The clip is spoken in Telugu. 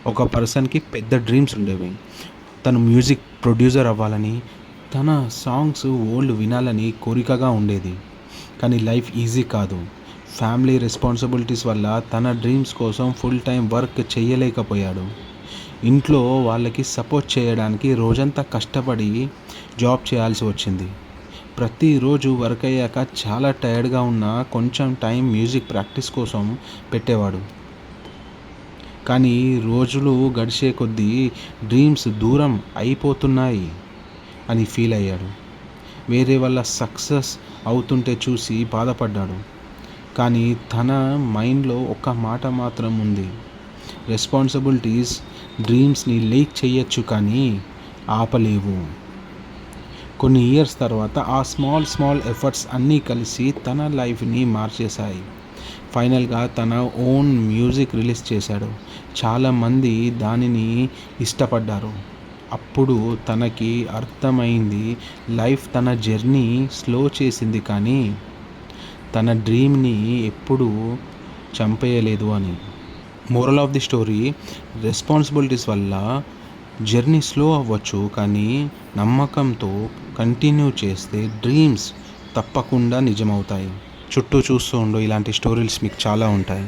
ఒక పర్సన్కి పెద్ద డ్రీమ్స్ ఉండేవి. తను మ్యూజిక్ ప్రొడ్యూసర్ అవ్వాలని, తన సాంగ్స్ ఓల్డ్ వినాలని కోరికగా ఉండేది. కానీ లైఫ్ ఈజీ కాదు. ఫ్యామిలీ రెస్పాన్సిబిలిటీస్ వల్ల తన డ్రీమ్స్ కోసం ఫుల్ టైం వర్క్ చేయలేకపోయాడు. ఇంట్లో వాళ్ళకి సపోర్ట్ చేయడానికి రోజంతా కష్టపడి జాబ్ చేయాల్సి వచ్చింది. ప్రతిరోజు వర్క్ అయ్యాక చాలా టైర్డ్గా ఉన్న కొంచెం టైం మ్యూజిక్ ప్రాక్టీస్ కోసం పెట్టేవాడు. కానీ రోజులు గడిచే కొద్దీ డ్రీమ్స్ దూరం అయిపోతున్నాయి అని ఫీల్ అయ్యాడు. వేరే వాళ్ళ సక్సెస్ అవుతుంటే చూసి బాధపడ్డాడు. కానీ తన మైండ్లో ఒక మాట మాత్రం ఉంది, రెస్పాన్సిబిలిటీస్ డ్రీమ్స్ని లీక్ చేయొచ్చు కానీ ఆపలేవు. కొన్ని ఇయర్స్ తర్వాత ఆ స్మాల్ ఎఫర్ట్స్ అన్నీ కలిసి తన లైఫ్ని మార్చేశాయి. ఫైనల్గా తన ఓన్ మ్యూజిక్ రిలీజ్ చేశాడు. చాలామంది దానిని ఇష్టపడ్డారు. అప్పుడు తనకి అర్థమైంది, లైఫ్ తన జర్నీ స్లో చేసింది కానీ తన డ్రీమ్ని ఎప్పుడూ చంపేయలేదు అని. Moral of the story, responsibilities వల్ల జర్నీ స్లో అవ్వచ్చు కానీ నమ్మకంతో కంటిన్యూ చేస్తే డ్రీమ్స్ తప్పకుండా నిజమవుతాయి. చుట్టూ చూస్తూ ఉండు, ఇలాంటి స్టోరీస్ మీకు చాలా ఉంటాయి.